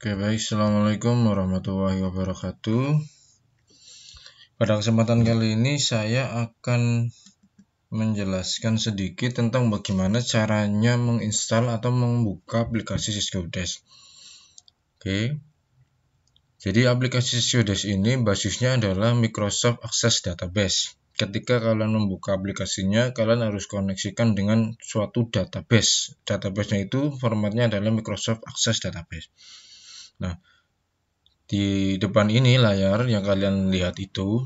Oke, baik. Assalamualaikum warahmatullahi wabarakatuh. Pada kesempatan kali ini saya akan menjelaskan sedikit tentang bagaimana caranya menginstal atau membuka aplikasi Cisco Desk. Oke. Jadi aplikasi Cisco Desk ini basisnya adalah Microsoft Access Database. Ketika kalian membuka aplikasinya, kalian harus koneksikan dengan suatu database. Database-nya itu formatnya adalah Microsoft Access Database. Nah, di depan ini layar yang kalian lihat itu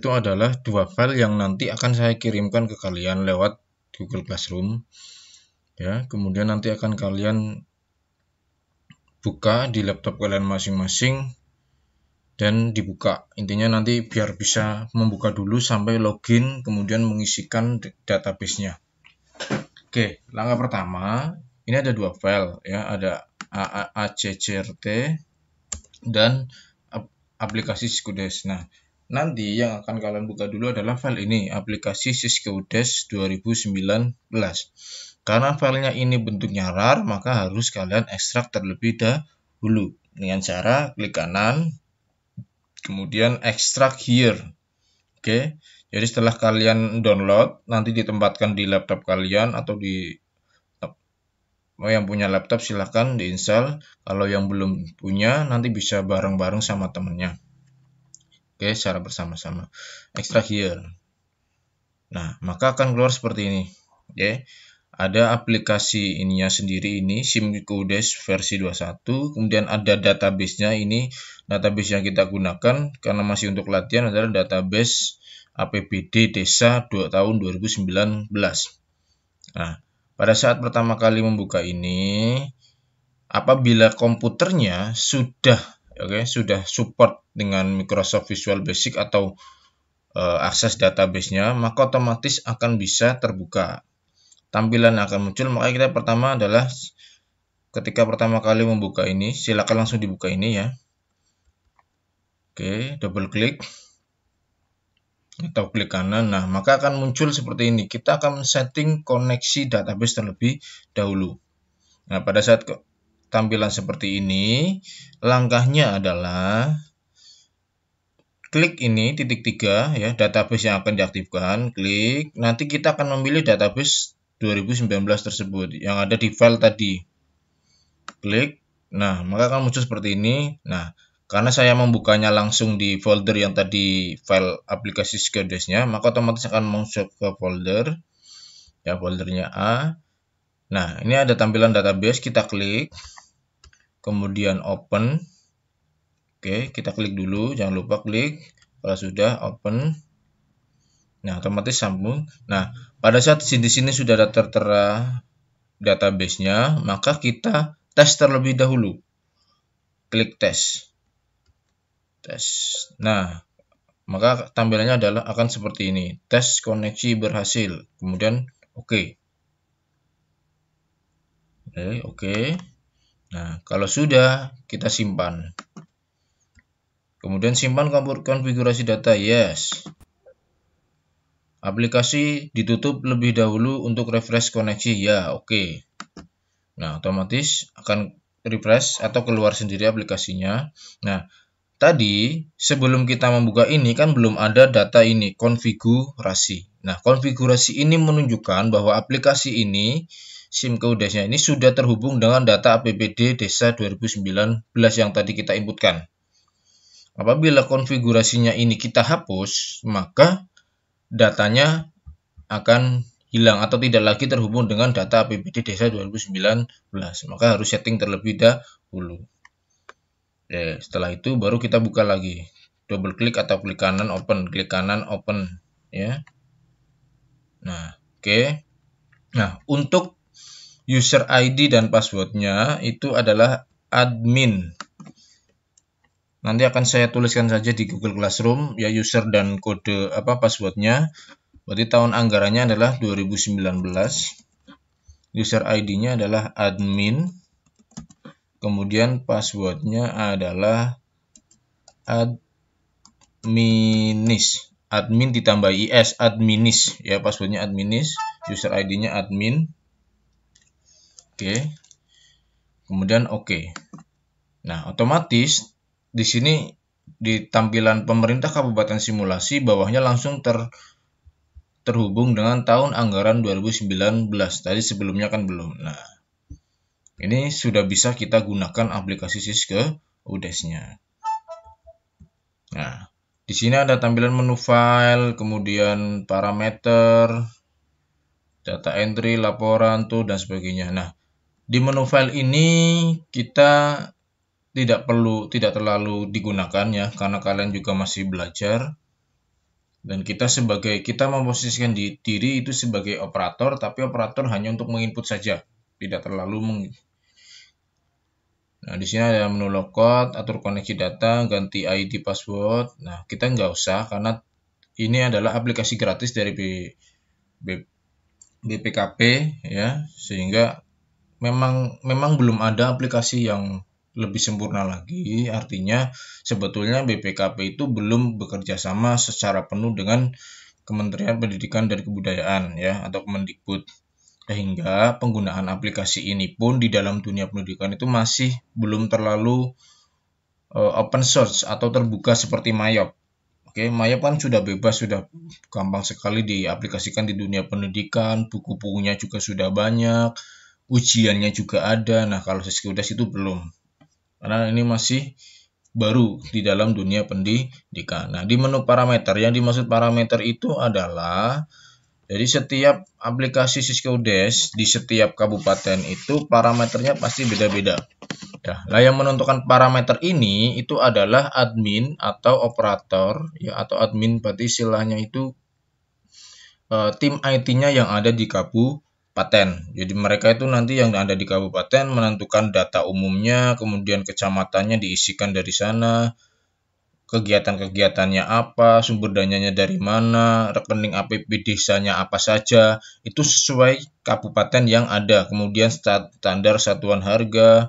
adalah dua file yang nanti akan saya kirimkan ke kalian lewat Google Classroom. Ya, kemudian nanti akan kalian buka di laptop kalian masing-masing dan dibuka. Intinya nanti biar bisa membuka dulu sampai login, kemudian mengisikan database-nya. Oke, langkah pertama, ini ada dua file ya, ada AACCRT dan aplikasi Cisco Desk. Nah, nanti yang akan kalian buka dulu adalah file ini, aplikasi Cisco Desk 2019. Karena filenya ini bentuknya RAR, maka harus kalian ekstrak terlebih dahulu dengan cara klik kanan, kemudian extract here. Oke, jadi setelah kalian download, nanti ditempatkan di laptop kalian atau di yang punya laptop silahkan diinstal. Kalau yang belum punya, nanti bisa bareng-bareng sama temennya. Oke, secara bersama-sama. Extract here. Nah, maka akan keluar seperti ini. Oke, ada aplikasi ininya sendiri ini, Cisco Desk versi 21. Kemudian ada database-nya ini. Database yang kita gunakan karena masih untuk latihan adalah database APBD Desa tahun 2019. Nah, pada saat pertama kali membuka ini, apabila komputernya sudah support dengan Microsoft Visual Basic atau akses database-nya, maka otomatis akan bisa terbuka. Tampilan akan muncul, maka kita pertama adalah ketika pertama kali membuka ini, silakan langsung dibuka ini ya. Oke, double klik atau klik kanan. Nah, maka akan muncul seperti ini. Kita akan setting koneksi database terlebih dahulu. Nah, pada saat tampilan seperti ini, langkahnya adalah klik ini titik 3 ya, database yang akan diaktifkan, klik. Nanti kita akan memilih database 2019 tersebut yang ada di file tadi. Klik. Nah, maka akan muncul seperti ini. Nah, karena saya membukanya langsung di folder yang tadi file aplikasi Cisco Desk-nya, maka otomatis akan masuk ke folder ya, foldernya A. Nah, ini ada tampilan database, kita klik. Kemudian open. Oke, kita klik dulu, jangan lupa klik. Kalau sudah open. Nah, otomatis sambung. Nah, pada saat di sini sudah ada tertera database-nya, maka kita tes terlebih dahulu. Klik tes. Tes. Nah, maka tampilannya adalah akan seperti ini. Tes koneksi berhasil. Kemudian oke. Oke. Nah, kalau sudah, kita simpan. Kemudian simpan konfigurasi data, yes. Aplikasi ditutup lebih dahulu untuk refresh koneksi, ya, oke. Nah, otomatis akan refresh atau keluar sendiri aplikasinya. Nah, tadi sebelum kita membuka ini kan belum ada data ini, konfigurasi. Nah, konfigurasi ini menunjukkan bahwa aplikasi ini, Cisco Desk-nya ini sudah terhubung dengan data APBD Desa 2019 yang tadi kita inputkan. Apabila konfigurasinya ini kita hapus, maka datanya akan hilang atau tidak lagi terhubung dengan data APBD Desa 2019. Maka harus setting terlebih dahulu. Setelah itu baru kita buka lagi. Double klik atau klik kanan open, klik kanan open ya. Nah, oke. Nah, untuk user ID dan passwordnya itu adalah admin. Nanti akan saya tuliskan saja di Google Classroom ya, user dan kode passwordnya. Berarti tahun anggarannya adalah 2019. User ID-nya adalah admin. Kemudian passwordnya adalah adminis. Admin ditambah IS, adminis ya, passwordnya adminis. User ID-nya admin. Oke. Kemudian oke. Nah, otomatis di sini di tampilan pemerintah kabupaten simulasi bawahnya langsung terhubung dengan tahun anggaran 2019. Tadi sebelumnya kan belum. Nah, ini sudah bisa kita gunakan aplikasi Siske UDES-nya. Nah, di sini ada tampilan menu file, kemudian parameter, data entry, laporan tuh dan sebagainya. Nah, di menu file ini kita tidak terlalu digunakan ya, karena kalian juga masih belajar. Dan kita memposisikan diri itu sebagai operator, tapi operator hanya untuk menginput saja, tidak terlalu Nah, di sini ada menu logout, atur koneksi data, ganti ID password. Nah, kita nggak usah karena ini adalah aplikasi gratis dari BPKP ya, sehingga memang belum ada aplikasi yang lebih sempurna lagi. Artinya sebetulnya BPKP itu belum bekerja sama secara penuh dengan Kementerian Pendidikan dan Kebudayaan ya, atau Kemendikbud, sehingga penggunaan aplikasi ini pun di dalam dunia pendidikan itu masih belum terlalu open source atau terbuka seperti Mayop. Oke, Mayop kan sudah bebas, sudah gampang sekali diaplikasikan di dunia pendidikan, buku-bukunya juga sudah banyak, ujiannya juga ada. Nah, kalau Siske UDES itu belum, karena ini masih baru di dalam dunia pendidikan. Nah, di menu parameter, yang dimaksud parameter itu adalah jadi setiap aplikasi Siske UDES di setiap kabupaten itu parameternya pasti beda-beda. Ya, lah yang menentukan parameter ini itu adalah admin atau operator ya, atau admin berarti istilahnya itu tim IT-nya yang ada di kabupaten. Jadi mereka itu nanti yang ada di kabupaten menentukan data umumnya, kemudian kecamatannya diisikan dari sana, kegiatan-kegiatannya apa, sumber dananya dari mana, rekening APB desanya apa saja, itu sesuai kabupaten yang ada. Kemudian standar satuan harga,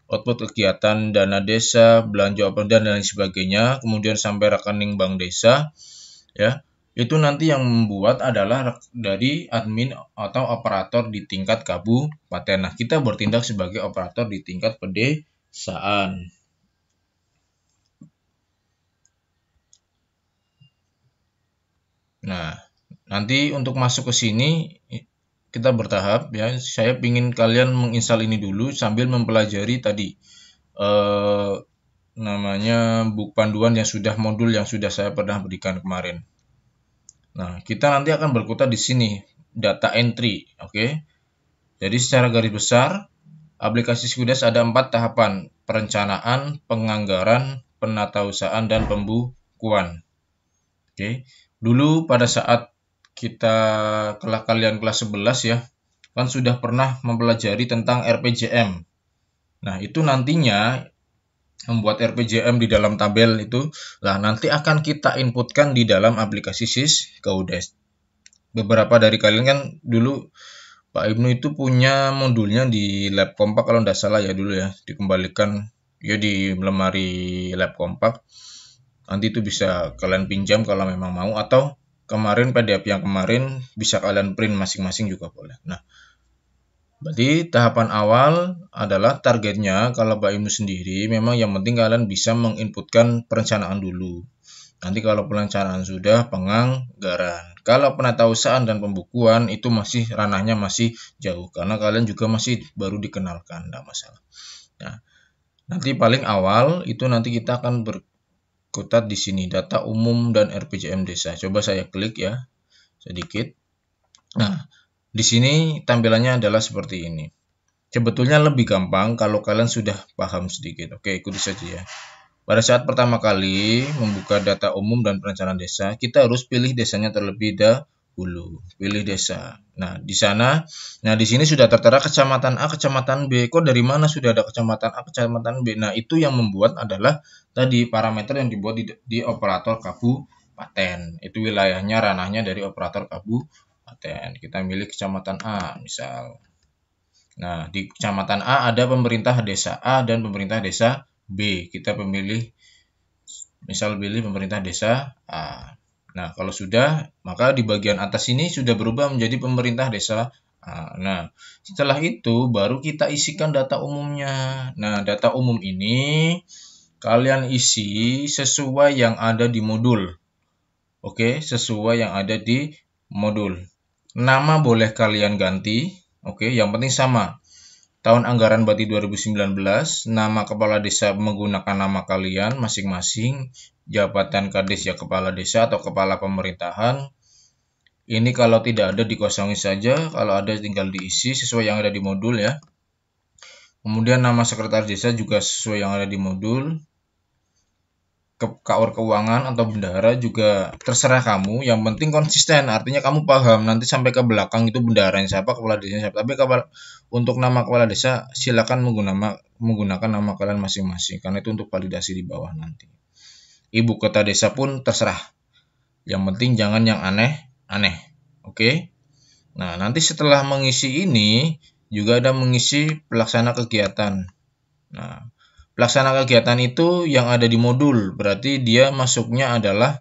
output kegiatan dana desa, belanja dan lain sebagainya, kemudian sampai rekening bank desa, ya. Itu nanti yang membuat adalah dari admin atau operator di tingkat kabupaten. Nah, kita bertindak sebagai operator di tingkat pedesaan. Nah, nanti untuk masuk ke sini kita bertahap ya. Saya ingin kalian menginstal ini dulu sambil mempelajari tadi namanya buku panduan modul yang sudah saya pernah berikan kemarin. Nah, kita nanti akan berkutat di sini data entry, oke? Jadi secara garis besar aplikasi Siske UDES ada 4 tahapan: perencanaan, penganggaran, penatausahaan, dan pembukuan. Oke. Dulu pada saat kalian kelas 11 ya, kan sudah pernah mempelajari tentang RPJM. Nah, itu nantinya membuat RPJM di dalam tabel itu, lah nanti akan kita inputkan di dalam aplikasi Siske UDES. Beberapa dari kalian kan dulu Pak Ibnu itu punya modulnya di lab kompak kalau tidak salah ya dulu ya, dikembalikan ya di lemari lab kompak. Nanti itu bisa kalian pinjam kalau memang mau, atau kemarin PDF yang kemarin bisa kalian print masing-masing juga boleh. Nah, berarti tahapan awal adalah targetnya kalau Pak Ibnu sendiri memang yang penting kalian bisa menginputkan perencanaan dulu. Nanti kalau perencanaan sudah, penganggaran. Kalau penatausahaan dan pembukuan itu masih ranahnya masih jauh karena kalian juga masih baru dikenalkan, tidak masalah. Nah, nanti paling awal itu nanti kita akan berkutat di sini data umum dan RPJM desa. Coba saya klik ya sedikit. Nah, di sini tampilannya adalah seperti ini. Sebetulnya lebih gampang kalau kalian sudah paham sedikit. Oke, ikuti saja ya. Pada saat pertama kali membuka data umum dan perencanaan desa, kita harus pilih desanya terlebih dahulu. Pilih desa. Nah, di sini sudah tertera kecamatan A, kecamatan B. Kok dari mana sudah ada kecamatan A, kecamatan B? Nah, itu yang membuat adalah tadi parameter yang dibuat di operator kabupaten. Itu wilayahnya, ranahnya dari operator kabupaten. Kita milih kecamatan A, misal. Nah, di kecamatan A ada pemerintah desa A dan pemerintah desa B. Kita pilih pemerintah desa A. Nah, kalau sudah, maka di bagian atas ini sudah berubah menjadi pemerintah desa Nah, setelah itu baru kita isikan data umumnya. Nah, data umum ini kalian isi sesuai yang ada di modul. Oke, sesuai yang ada di modul. Nama boleh kalian ganti. Oke, yang penting sama. Tahun anggaran berarti 2019, nama kepala desa menggunakan nama kalian masing-masing, jabatan Kades ya kepala desa atau kepala pemerintahan. Ini kalau tidak ada dikosongi saja, kalau ada tinggal diisi sesuai yang ada di modul ya. Kemudian nama sekretaris desa juga sesuai yang ada di modul. KUR keuangan atau bendahara juga terserah kamu, yang penting konsisten, artinya kamu paham nanti sampai ke belakang itu bendaharanya siapa, kepala desanya siapa. Tapi untuk nama kepala desa silakan menggunakan nama kalian masing-masing karena itu untuk validasi di bawah nanti. Ibu kota desa pun terserah, yang penting jangan yang aneh-aneh. Oke. Nah, nanti setelah mengisi ini juga ada mengisi pelaksana kegiatan. Nah, pelaksana kegiatan itu yang ada di modul, berarti dia masuknya adalah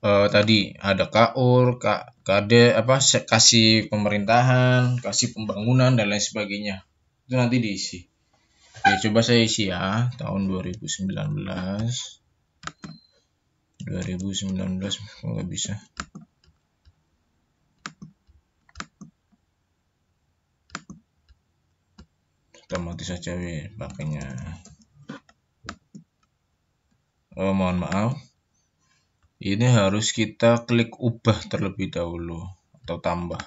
tadi ada KUR, KD, kasih pemerintahan, kasih pembangunan dan lain sebagainya. Itu nanti diisi. Oke, coba saya isi ya, tahun 2019 kok nggak bisa. Otomatis saja pakainya. Mohon maaf. Ini harus kita klik ubah terlebih dahulu atau tambah.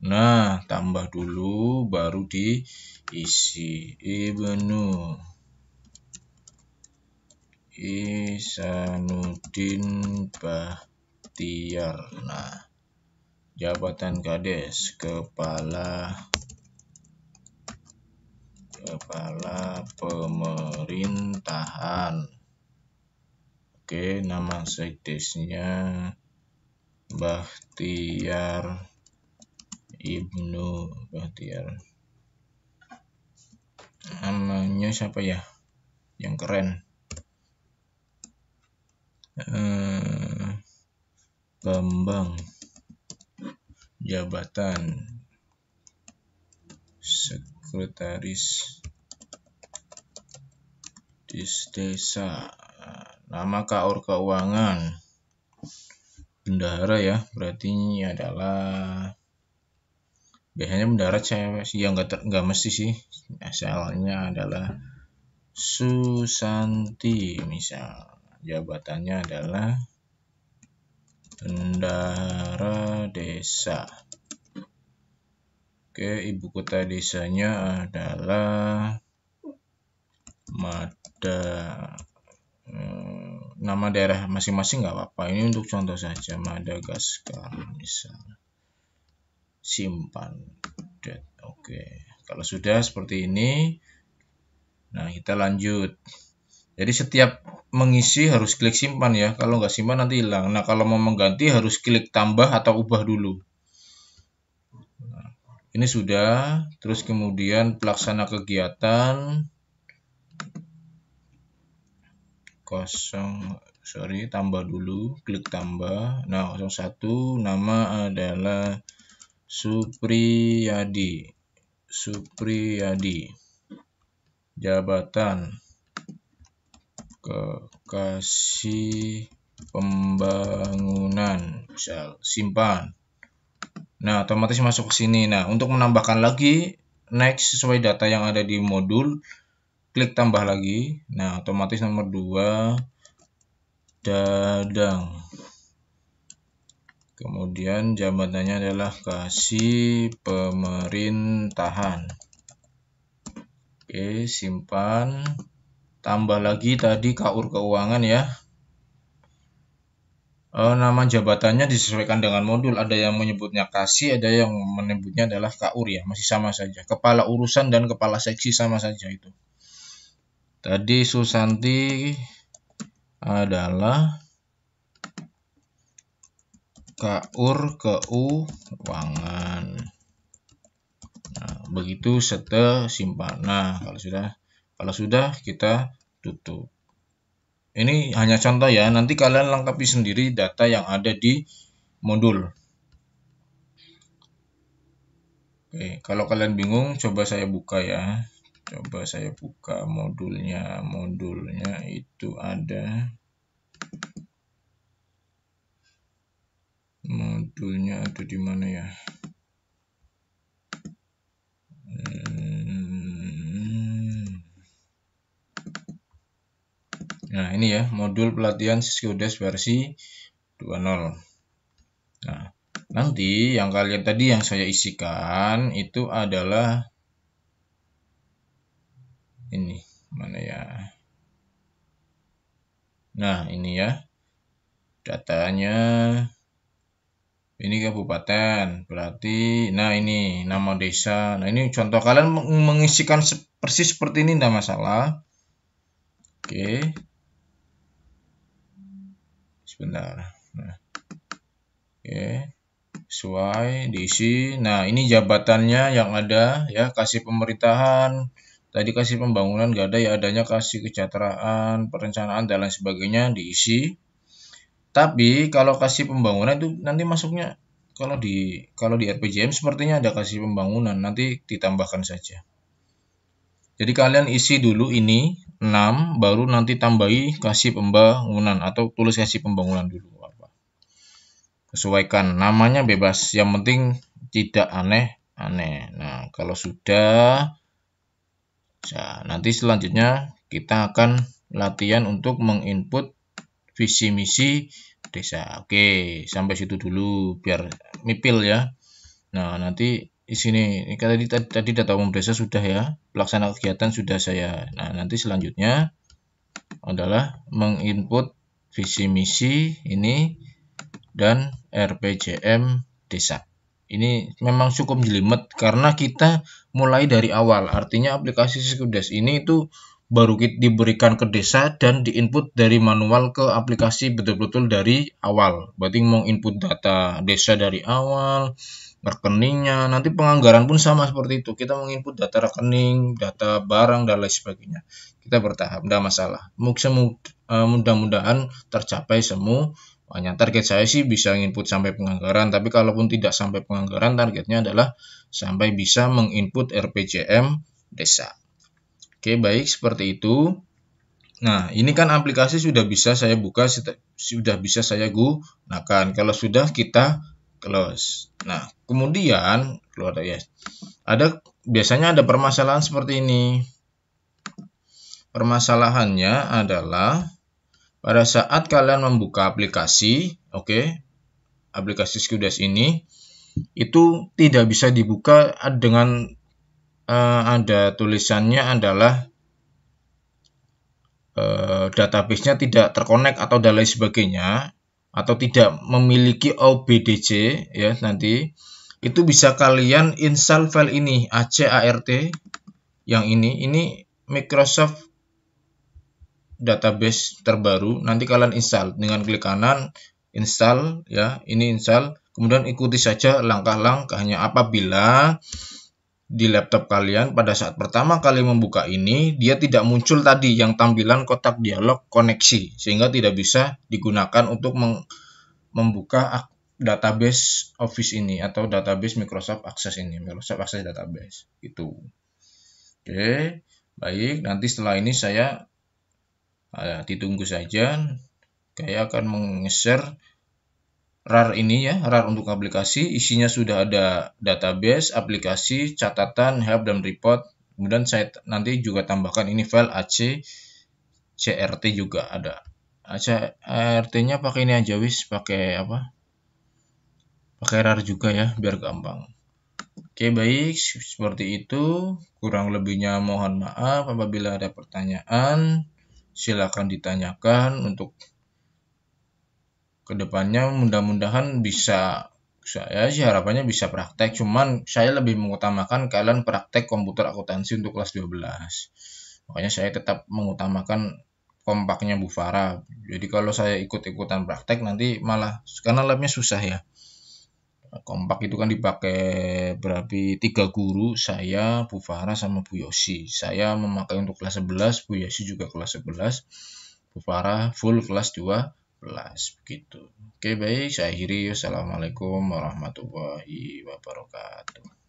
Nah, tambah dulu baru diisi. Ibnu Ihsanuddin Bahtiar. Nah, jabatan Kades kepala pemerintahan. Oke, nama sekdesnya Bahtiar Ibnu Bahtiar. Namanya siapa ya? Yang keren. Bambang. Jabatan sekretaris desa. Nama KUR keuangan. Bendahara ya, berarti ini adalah biasanya bendahara cewek sih, yang nggak mesti sih. Asalnya adalah Susanti misal. Jabatannya adalah bendahara desa. Oke, ibu kota desanya adalah nama daerah masing-masing nggak apa-apa. Ini untuk contoh saja, Madagaskar misal. Simpan. Oke, kalau sudah seperti ini, nah kita lanjut. Jadi setiap mengisi harus klik simpan ya. Kalau nggak simpan nanti hilang. Nah, kalau mau mengganti harus klik tambah atau ubah dulu. Nah, ini sudah. Terus kemudian pelaksana kegiatan tambah dulu, klik tambah. Nah, 01 nama adalah Supriyadi. Jabatan Kekasih Pembangunan, misal. Simpan. Nah, otomatis masuk ke sini. Nah, untuk menambahkan lagi, next sesuai data yang ada di modul, klik tambah lagi. Nah, otomatis nomor 2 Dadang. Kemudian jabatannya adalah kasih pemerintahan. Oke, simpan. Tambah lagi tadi KUR keuangan ya. Nama jabatannya disesuaikan dengan modul. Ada yang menyebutnya kasih, ada yang menyebutnya adalah KUR ya. Masih sama saja. Kepala urusan dan kepala seksi sama saja itu. Tadi Susanti adalah KUR keuangan. Nah, begitu simpan. Nah, kalau sudah kita tutup. Ini hanya contoh ya, nanti kalian lengkapi sendiri data yang ada di modul. Oke, kalau kalian bingung coba saya buka ya. Coba saya buka modulnya. Modulnya itu ada. Modulnya ada di mana ya? Nah, ini ya, modul pelatihan Siskudes versi 2.0. Nah, nanti yang kalian tadi yang saya isikan itu adalah ini, mana ya? Nah, ini ya. Datanya ini kabupaten, berarti nah ini nama desa. Nah, ini contoh kalian mengisikan persis seperti ini tidak masalah. Oke. Sebentar. Nah. Oke. Sesuai diisi. Nah, ini jabatannya yang ada ya, kasih pemerintahan, tadi kasih pembangunan gak ada ya, adanya kasih kesejahteraan, perencanaan dan lain sebagainya diisi. Tapi kalau kasih pembangunan itu nanti masuknya kalau di RPJM sepertinya ada kasih pembangunan, nanti ditambahkan saja. Jadi kalian isi dulu ini 6, baru nanti tambahi kasih pembangunan atau tulis kasih pembangunan dulu. Sesuaikan namanya bebas, yang penting tidak aneh-aneh. Nah, kalau sudah, nanti selanjutnya kita akan latihan untuk menginput visi misi desa. Oke, sampai situ dulu biar mipil ya. Nah, nanti di sini ini tadi data umum desa sudah ya, pelaksana kegiatan sudah saya. Nah, nanti selanjutnya adalah menginput visi misi ini dan RPJM desa. Ini memang cukup jelimet karena kita mulai dari awal. Artinya aplikasi Siskudes ini itu baru diberikan ke desa dan diinput dari manual ke aplikasi betul-betul dari awal. Berarti mau input data desa dari awal, rekeningnya, nanti penganggaran pun sama seperti itu. Kita menginput data rekening, data barang dan lain sebagainya. Kita bertahap, tidak masalah. Mudah-mudahan tercapai semua. Hanya target saya sih bisa input sampai penganggaran, tapi kalaupun tidak sampai penganggaran, targetnya adalah sampai bisa menginput RPJM desa. Oke, baik seperti itu. Nah, ini kan aplikasi sudah bisa saya buka, sudah bisa saya gunakan. Kalau sudah, kita close. Nah, kemudian keluar ya. Biasanya ada permasalahan seperti ini. Permasalahannya adalah pada saat kalian membuka aplikasi, aplikasi Siskudes ini, itu tidak bisa dibuka dengan ada tulisannya adalah database-nya tidak terkonek atau dan lain sebagainya, atau tidak memiliki OBDC ya, nanti itu bisa kalian install file ini ACART yang ini Microsoft database terbaru. Nanti kalian install dengan klik kanan install ya, ini install, kemudian ikuti saja langkah-langkahnya. Apabila di laptop kalian pada saat pertama kali membuka ini, dia tidak muncul tadi yang tampilan kotak dialog koneksi, sehingga tidak bisa digunakan untuk membuka database Office ini atau database Microsoft Access ini, Microsoft Access Database itu. Oke, baik, nanti setelah ini saya ditunggu saja, saya akan meng-share RAR ini ya, RAR untuk aplikasi, isinya sudah ada database, aplikasi, catatan, help, dan report. Kemudian saya nanti juga tambahkan ini file ACRT juga ada. ACRT-nya pakai ini aja wis, pakai apa? Pakai RAR juga ya, biar gampang. Oke, baik, seperti itu. Kurang lebihnya mohon maaf. Apabila ada pertanyaan, silakan ditanyakan. Untuk kedepannya mudah-mudahan bisa, saya sih harapannya bisa praktek, cuman saya lebih mengutamakan kalian praktek komputer akuntansi untuk kelas 12. Makanya saya tetap mengutamakan kompaknya Bu Farah. Jadi kalau saya ikut-ikutan praktek nanti malah, karena labnya susah ya. Kompak itu kan dipakai berarti 3 guru, saya, Bu Farah, sama Bu Yosi. Saya memakai untuk kelas 11, Bu Yosi juga kelas 11, Bu Farah full kelas 12, begitu. Oke, baik, saya akhiri. Assalamualaikum warahmatullahi wabarakatuh.